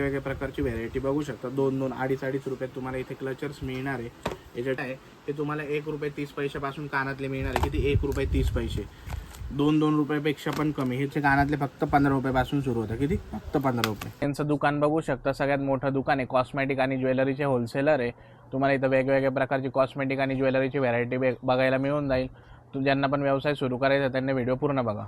वेगवेगळ्या प्रकारची व्हरायटी बघू शकता। 2-2, 2.5 रुपयात तुम्हाला इथे क्लचर्स मिळणार आहे। याच्यात आहे ते तुम्हाला ₹1.30 पासून कानातले मिळणार आहे। किती? ₹1.30, 2-2 रुपयापेक्षा पण कमी। ह्याचे कानातले फक्त ₹15 पासून सुरू होतात। किती? फक्त ₹15। यांचं दुकान बघू शकता, सगळ्यात मोठं दुकान आहे, कॉस्मेटिक आणि ज्वेलरीचे होलसेलर आहे। तुम्हाला इथं वेगवेगळ्या प्रकारची कॉस्मेटिक आणि ज्वेलरीची व्हरायटी बघायला मिळून जाईल। ज्यांना पण व्यवसाय सुरू करायचा त्यांनी व्हिडिओ पूर्ण बघा।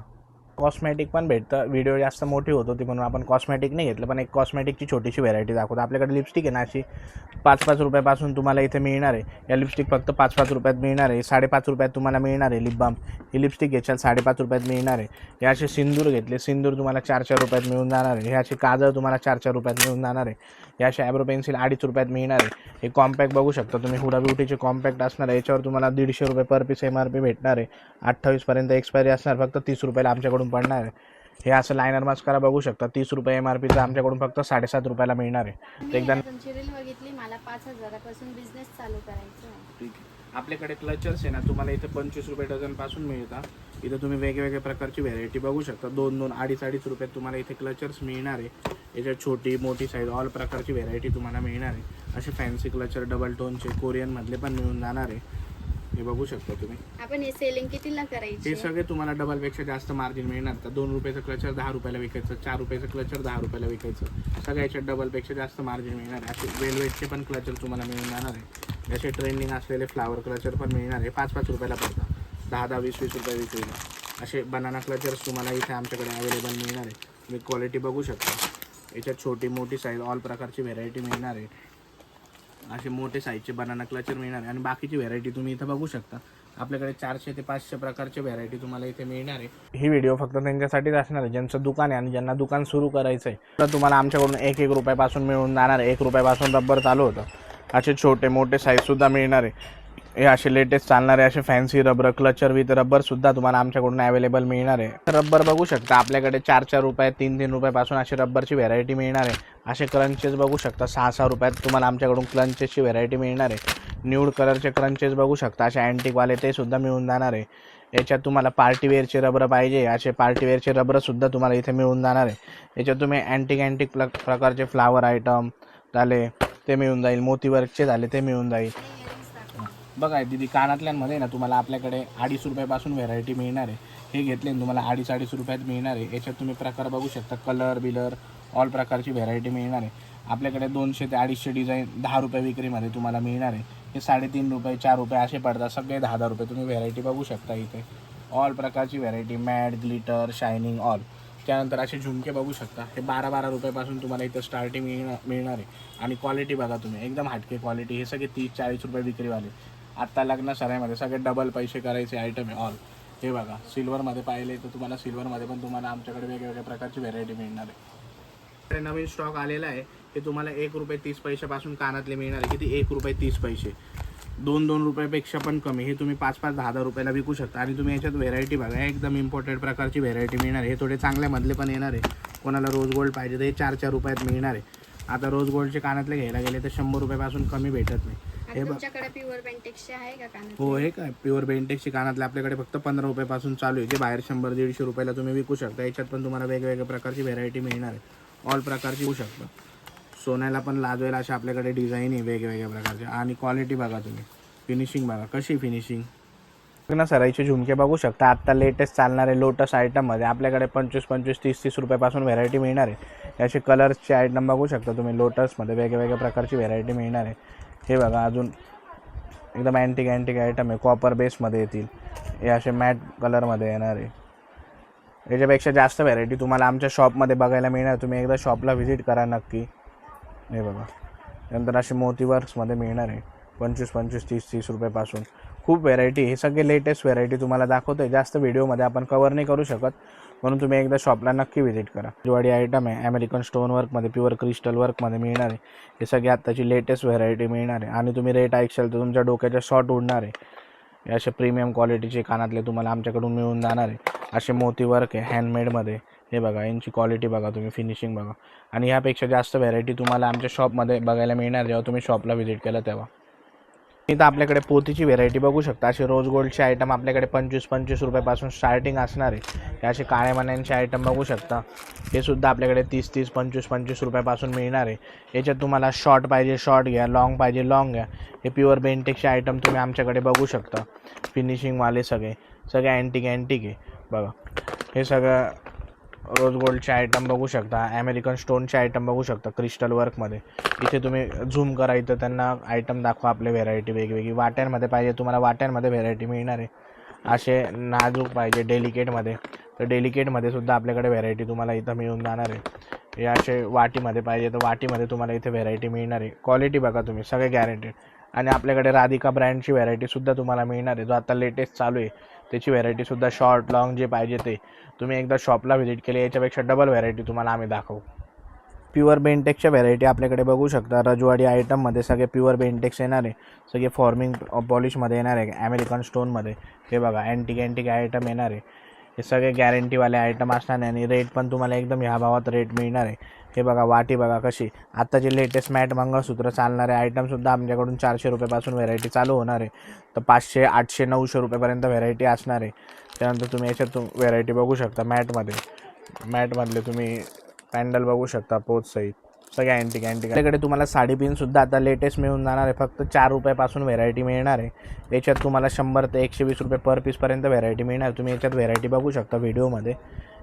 कॉस्मेटिक पण भेटतं, व्हिडिओ जास्त मोठी होत होती म्हणून आपण कॉस्मेटिक नाही घेतलं, पण एक कॉस्मेटिकची छोटीशी व्हरायटी दाखवतो। आपल्याकडे लिपस्टिक आहे ना, अशी 5-5 रुपयापासून तुम्हाला इथे मिळणार आहे। या लिपस्टिक फक्त 5-5 रुपयात मिळणार आहे। 5.5 रुपयात तुम्हाला मिळणार आहे लिप बाम। ही लिपस्टिक घेशाल 5.5 रुपयात मिळणार आहे। हे असे सिंदूर घेतले, सिंदूर तुम्हाला 4-4 रुपयात मिळून जाणार आहे। हे असे काजळ तुम्हाला 4-4 रुपयात मिळून जाणार आहे। हे असे ॲब्रो पेन्सिल 2.5 रुपयात मिळणार आहे। हे कॉम्पॅक्ट बघू शकता तुम्ही, हुडा ब्युटीचे कॉम्पॅक्ट असणार आहे। याच्यावर तुम्हाला ₹150 पर पीस MRP भेटणार आहे। 28 पर्यंत एक्सपायरी असणार, फक्त 30 रुपयाला आमच्याकडून पडणार आहे। हे असं लायनर मास्कारा बघू शकता, 30 रुपये MRPचं आमच्याकडून फक्त 7.5 रुपयाला मिळणार आहे। तर एकदा तुमची रील बघितली, मला 5,000 पासून बिझनेस चालू करायचा आहे। ठीक आहे। आपल्याकडे क्लचर्स आहे ना, तुम्हाला इथे 25 रुपये डझन पासून मिळतात। इथं तुम्ही वेगवेगळ्या प्रकारची व्हरायटी बघू शकता। 2-2, 2.5 रुपयात तुम्हाला इथे क्लचर्स मिळणार आहे। याच्यात छोटी मोठी साईज ऑल प्रकारची व्हरायटी तुम्हाला मिळणार आहे। असे फॅन्सी क्लचर डबल टोनचे कोरियनमधले पण मिळून जाणार आहे। हे बघू शकता तुम्ही। आपण हे सेलिंग कितीला करायची? हे सगळे तुम्हाला डबलपेक्षा जास्त मार्जिन मिळणार। तर 2 रुपयाचं क्लचर 10 रुपयाला विकायचं, 4 रुपयाचं क्लचर 10 रुपयाला विकायचं, सगळ्याच्यात डबलपेक्षा जास्त मार्जिन मिळणार। असे वेलवेटचे पण क्लचर तुम्हाला मिळून जाणार आहे। याचे ट्रेंडिंग असलेले फ्लावर क्लचर पण मिळणार आहे। 5-5 रुपयाला पडतात, 10-10, 20-20 रुपये विक्रीला। असे बनाना क्लचर्स तुम्हाला इथे आमच्याकडे अवेलेबल मिळणार आहे। तुम्ही क्वालिटी बघू शकता। याच्यात छोटी मोठी साईज ऑल प्रकारची व्हेरायटी मिळणार आहे। असे मोठे साईजचे बनाना क्लचर मिळणार आहे। आणि बाकीची व्हेरायटी तुम्ही इथं बघू शकता। आपल्याकडे 400 ते 500 प्रकारचे व्हेरायटी तुम्हाला इथे मिळणार आहे। ही व्हिडिओ फक्त त्यांच्यासाठीच असणार आहे ज्यांचं दुकान आहे आणि ज्यांना दुकान सुरू करायचं आहे। तर तुम्हाला आमच्याकडून 1-1 रुपयापासून मिळून जाणार आहे। 1 रुपयापासून रबर चालू होतं। असे छोटे मोठे साईजसुद्धा मिळणार आहे। हे असे लेटेस्ट चालणारे असे फॅन्सी रबर क्लचर विथ रबरसुद्धा तुम्हाला आमच्याकडून अवेलेबल मिळणार आहे। रबर बघू शकता, आपल्याकडे 4-4 रुपये 3-3 रुपयापासून अशी रबरची व्हेरायटी मिळणार आहे। असे क्रंचेस बघू शकता, 6-6 रुपयात तुम्हाला आमच्याकडून क्लंचेसची व्हेरायटी मिळणार आहे। न्यूड कलरचे क्रंचेस बघू शकता, असे अँटिकवाले ते सुद्धा मिळून जाणार आहे। याच्यात तुम्हाला पार्टीवेअरचे रबर पाहिजे, असे पार्टीवेअरचे रबरसुद्धा तुम्हाला इथे मिळून जाणार आहे। याच्यात तुम्ही अँटिक प्रकारचे फ्लावर आयटम झाले ते मिळून जाईल, मोतीवर्कचे झाले ते मिळून जाईल। बघा दीदी, कानातल्यांमध्ये ना तुम्हाला आपल्याकडे 2.5 रुपयापासून व्हेरायटी मिळणार आहे। हे घेतले तुम्हाला 2.5 रुपयात मिळणार आहे। याच्यात तुम्ही प्रकार बघू शकता, कलर बिलर ऑल प्रकारची व्हेरायटी मिळणार आहे। आपल्याकडे 200 ते 250 डिझाईन 10 रुपये विक्रीमध्ये तुम्हाला मिळणार आहे। हे 3.5 रुपये 4 रुपये असे पडतात, सगळे 10-10 रुपये। तुम्ही व्हेरायटी बघू शकता इथे ऑल प्रकारची variety, matte, glitter, shining all. त्यानंतर असे झुमके बघू शकता, हे 12-12 रुपयापासून तुम्हाला इथं स्टार्टिंग मिळणार आहे। आणि क्वालिटी बघा तुम्ही, एकदम हटके क्वालिटी। हे सगळे 30-40 रुपये विक्रीवाले। आत्ता लग्न सराईमध्ये सगळे डबल पैसे करायचे आयटम आहे ऑल। हे बघा, सिल्वरमध्ये पाहिले तर तुम्हाला सिल्वरमध्ये पण तुम्हाला आमच्याकडे वेगवेगळ्या प्रकारची व्हेरायटी मिळणार आहे। नवीन स्टॉक आलेला आहे, हे तुम्हाला ₹1.30 पासून कानातले मिळणार आहे। किती? ₹1.30, 2-2 रुपयापेक्षा पण कमी। हे तुम्ही 5-5, 10-10 रुपयाला विकू शकता। आणि तुम्ही याच्यात व्हेरायटी बघा, एकदम इम्पॉर्टंट प्रकारची व्हेरायटी मिळणार आहे। हे थोडे चांगल्यामधले पण येणार आहे। कोणाला रोज गोल्ड पाहिजे तर हे 4-4 रुपयात मिळणार आहे। आता रोज गोल्डचे कानातले घ्यायला गेले तर 100 रुपयापासून कमी भेटत नाही। हे तुमच्याकडे प्युअर बेंटेक्सचे आहे का कानातले? हो, हे काय प्युअर बेंटेक्सचे कानातले आपल्याकडे फक्त 15 रुपयापासून चालू आहे, जे बाहेर 100-150 रुपयाला तुम्ही विकू शकता। याच्यात पण तुम्हाला वेगवेगळ्या प्रकारची व्हेरायटी मिळणार आहे, ऑल प्रकारची होऊ शकता। सोन्याला पण लाजवायला अशा आपल्याकडे डिझाईन आहे वेगवेगळ्या प्रकारच्या। आणि क्वालिटी बघा तुम्ही, फिनिशिंग बघा कशी फिनिशिंग। लग्न सराईचे झुमके बघू शकता, आत्ता लेटेस्ट चालणारे लोटस आयटममध्ये आपल्याकडे 25-25, 30-30 रुपयापासून व्हेरायटी मिळणार आहे। याचे कलर्सचे आयटम बघू शकता तुम्ही, लोटसमध्ये वेगवेगळ्या प्रकारची व्हेरायटी मिळणार आहे। हे बघा, अजून एकदम अँटिक आयटम आहे, कॉपर बेसमध्ये येतील। हे असे मॅट कलरमध्ये येणार आहे। याच्यापेक्षा जास्त व्हेरायटी तुम्हाला आमच्या शॉपमध्ये बघायला मिळणार, तुम्ही एकदा शॉपला व्हिजिट करा नक्की। हे बघा, नंतर असे मोती वर्क्समध्ये मिळणार आहे 25-25, 30-30 रुपयापासून। खूप व्हेरायटी, हे सगळे लेटेस्ट व्हेरायटी तुम्हाला दाखवतो आहे। जास्त व्हिडिओमध्ये आपण कवर नाही करू शकत, म्हणून तुम्ही एकदा शॉपला नक्की व्हिजिट करा। दिवाळी आयटम आहे, अमेरिकन स्टोन वर्कमध्ये, प्युअर क्रिस्टल वर्कमध्ये मिळणार आहे। हे सगळे आत्ताची लेटेस्ट व्हेरायटी मिळणार आहे। आणि तुम्ही रेट ऐकशाल तर तुमच्या डोक्याच्या शॉर्ट उडणार आहे। हे असे प्रीमियम क्वालिटीचे कानातले तुम्हाला आमच्याकडून मिळून जाणार आहे। असे मोती वर्क आहे हँडमेडमध्ये। हे बघा, यांची क्वालिटी बघा तुम्ही, फिनिशिंग बघा। आणि ह्यापेक्षा जास्त व्हेरायटी तुम्हाला आमच्या शॉपमध्ये बघायला मिळणार जेव्हा तुम्ही शॉपला व्हिजिट केलं तेव्हा। इथं आपल्याकडे पोतीची व्हेरायटी बघू शकता. असे रोज गोल्डचे आयटम आपल्याकडे 25-25 रुपयापासून स्टार्टिंग असणार आहे. हे असे काळे मण्यांचे आयटम बघू शकता. हे सुद्धा आपल्याकडे 30-30, 25-25 रुपयापासून मिळणार आहे. याच्यात तुम्हाला शॉर्ट पाहिजे शॉर्ट घ्या, लॉंग पाहिजे लॉंग घ्या. हे प्युअर बेंटेक्सचे आयटम तुम्ही आमच्याकडे बघू शकता. फिनिशिंगवाले सगळे अँटिक आहे बघा. हे सगळं रोज गोल्डचे आयटम बघू शकता. अमेरिकन स्टोनचे आयटम बघू शकता क्रिस्टल वर्कमध्ये. इथे तुम्ही झूम करा, इथं त्यांना आयटम दाखवा. आपले व्हेरायटी वेगवेगळी वाट्यांमध्ये पाहिजे तुम्हाला, वाट्यांमध्ये व्हेरायटी मिळणार आहे. असे नाजूक पाहिजे डेलिकेटमध्ये, तर डेलिकेटमध्ये सुद्धा आपल्याकडे व्हेरायटी तुम्हाला इथं मिळून जाणार आहे. हे असे वाटीमध्ये पाहिजे तर वाटीमध्ये तुम्हाला इथे व्हेरायटी मिळणार आहे. क्वालिटी बघा तुम्ही, सगळे गॅरंटेड. आणि आपल्याकडे राधिका ब्रँडची व्हेरायटीसुद्धा तुम्हाला मिळणार आहे, जो आता लेटेस्ट चालू आहे. त्याची व्हेरायटीसुद्धा शॉर्ट लॉंग जे पाहिजे ते तुम्ही एकदा शॉपला व्हिजिट केली, याच्यापेक्षा डबल व्हेरायटी तुम्हाला आम्ही दाखवू. प्युअर बेंटेक्सच्या व्हेरायटी आपल्याकडे बघू शकता. रजवाडी आयटममध्ये सगळे प्युअर बेंटेक्स येणार आहे. सगळे फॉर्मिंग पॉलिशमध्ये येणार आहे, अमेरिकन स्टोनमध्ये. हे बघा अँटिक आयटम येणार आहे. हे सगळे गॅरंटीवाले आयटम असणार आहे आणि रेट पण तुम्हाला एकदम ह्या भावात रेट मिळणार आहे. हे बघा वाटी बघा कशी. आत्ताचे लेटेस्ट मॅट मंगळसूत्र चालणारे आयटमसुद्धा आमच्याकडून 400 रुपयापासून व्हेरायटी चालू होणार आहे. तर 500, 800, 900 रुपयापर्यंत व्हेरायटी असणार आहे. त्यानंतर तुम्ही याच्यात व्हेरायटी बघू शकता. मॅटमधले तुम्ही पॅन्डल बघू शकता पोचसहित, सगळे अँटिक. आपल्याकडे तुम्हाला साडी पिनसुद्धा आता लेटेस्ट मिळून जाणार आहे. फक्त 4 रुपयापासून व्हेरायटी मिळणार आहे. याच्यात तुम्हाला 100 ते 120 रुपये पर पीसपर्यंत व्हेरायटी मिळणार. तुम्ही याच्यात व्हेरायटी बघू शकता व्हिडिओमध्ये.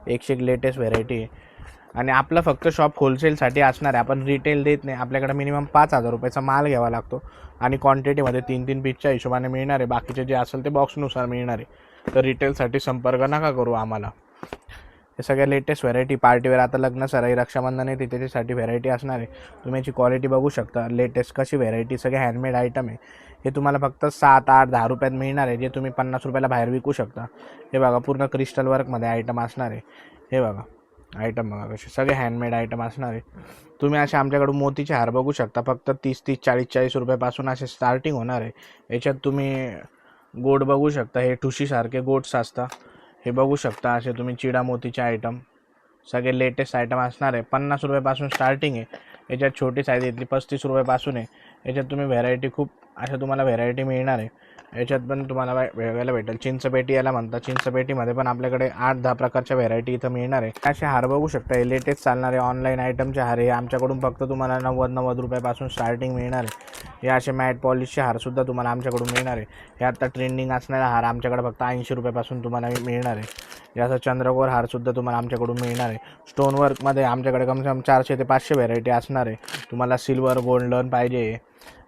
101 लेटेस्ट व्हेरायटी आहे. आणि आपलं फक्त शॉप होलसेलसाठी असणार आहे, आपण रिटेल देत नाही. आपल्याकडे मिनिमम 5,000 रुपयाचा माल घ्यावा लागतो आणि क्वांटिटीमध्ये 3-3 पीसच्या हिशोबाने मिळणार आहे. बाकीचे जे असेल ते बॉक्सनुसार मिळणार आहे. तर रिटेलसाठी संपर्क नका करू आम्हाला. हे सगळ्या लेटेस्ट व्हेरायटी पार्टीवेअर, आता लग्न सराई रक्षाबंधन येते त्याच्यासाठी व्हेरायटी असणार आहे. तुम्ही याची क्वालिटी बघू शकता. लेटेस्ट कशी व्हेरायटी, सगळे हँडमेड आयटम आहे. हे तुम्हाला फक्त 7, 8, 10 रुपयात मिळणार आहे, जे तुम्ही 50 रुपयाला बाहेर विकू शकता. हे बघा पूर्ण क्रिस्टल वर्कमध्ये आयटम असणार आहे. हे बघा आयटम बघा कसे, सगळे हँडमेड आयटम असणार आहे. तुम्ही असे आमच्याकडून मोतीचे हार बघू शकता. फक्त 30-30, 40-40 रुपयापासून असे स्टार्टिंग होणार आहे. याच्यात तुम्ही गोड बघू शकता. हे ठुशीसारखे गोड्स असतात, हे बघू शकता. असे तुम्ही चिडा मोतीचे आयटम सगळे लेटेस्ट आयटम असणार आहे. 50 रुपयापासून स्टार्टिंग आहे. याच्यात छोटी साईज येतली 35 रुपयापासून आहे. याच्यात तुम्ही व्हेरायटी खूप अशा तुम्हाला व्हेरायटी मिळणार आहे. याच्यात पण तुम्हाला वेगळ्याला भेटेल. चिंचपेटी याला म्हणतात. चिंचपेटीमध्ये पण आपल्याकडे 8-10 प्रकारच्या व्हेरायटी इथं मिळणार आहे. असे हार बघू शकता. हे लेटेस्ट चालणारे ऑनलाईन आयटमचे हार आहे. आमच्याकडून फक्त तुम्हाला 90 रुपयापासून स्टार्टिंग मिळणार आहे. हे असे मॅट पॉलिशचे हारसुद्धा तुम्हाला आमच्याकडून मिळणार आहे. हे आत्ता ट्रेंडिंग असणारा हार आमच्याकडे फक्त 80 रुपयापासून तुम्हाला मिळणार आहे. याचा चंद्रकोर हारसुद्धा तुम्हाला आमच्याकडून मिळणार आहे. स्टोन वर्कमध्ये आमच्याकडे कम से कम 400 ते 500 व्हेरायटी असणार आहे. तुम्हाला सिल्वर गोल्डन पाहिजे,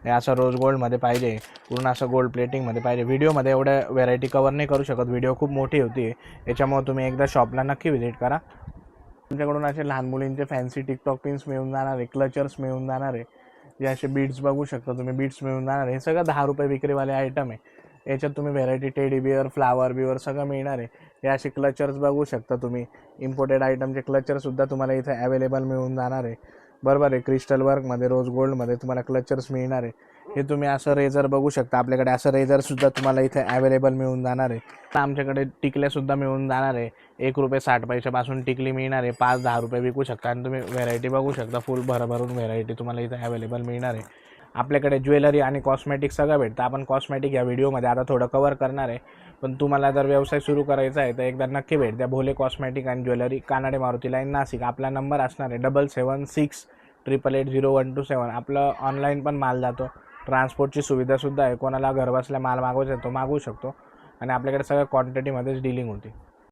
हे असं रोज गोल्डमध्ये पाहिजे, पूर्ण असं गोल्ड प्लेटिंगमध्ये पाहिजे. व्हिडिओमध्ये एवढ्या व्हेरायटी कवर नाही करू शकत, व्हिडिओ खूप मोठी होती. याच्यामुळे तुम्ही एकदा शॉपला नक्की व्हिजिट करा. तुमच्याकडून असे लहान मुलींचे फॅन्सी टिकटॉक पिन्स मिळून जाणार आहे, क्लचर्स मिळून जाणार आहे. जे असे बीड्स बघू शकता तुम्ही, बीड्स मिळून जाणार आहे. हे सगळं 10 रुपये विक्रीवाले आयटम आहे. याच्यात तुम्ही variety teddy bear, flower bear सगळं मिळणार आहे. हे असे क्लचर्स बघू शकता तुम्ही. इम्पोर्टेड आयटमचे क्लचरसुद्धा तुम्हाला इथे अवेलेबल मिळून जाणार आहे. बरोबर आहे. क्रिस्टल वर्कमध्ये रोज गोल्डमध्ये तुम्हाला क्लचर्स मिळणार आहे. हे तुम्ही असं रेझर बघू शकता. आपल्याकडे असं रेझरसुद्धा तुम्हाला इथे अवेलेबल मिळून जाणार आहे. आमच्याकडे टिकल्यासुद्धा मिळून जाणार आहे. 1 रुपये 60 पैशापासून टिकली मिळणार आहे. 5-10 रुपये विकू शकता. आणि तुम्ही व्हेरायटी बघू शकता. फुल भरभरून व्हेरायटी तुम्हाला इथे अवेलेबल मिळणार आहे. आपल्याकडे ज्वेलरी आणि कॉस्मेटिक सगळं भेटतं. आपण कॉस्मेटिक या व्हिडिओमध्ये आता थोडं कवर करणार आहे. पण तुम्हाला जर व्यवसाय सुरू करायचा आहे तर एकदा नक्की भेट द्या. Bhole cosmetic and jewellery, Kanade Maruti line, Nashik. आपला नंबर असणार आहे 7768880127. आपलं ऑनलाईन पण माल जातो. ट्रान्सपोर्टची सुविधासुद्धा आहे. कोणाला घरबसल्या माल मागवायचा तो मागवू शकतो. आणि आपल्याकडे सगळ्या क्वांटिटीमध्येच डीलिंग होते.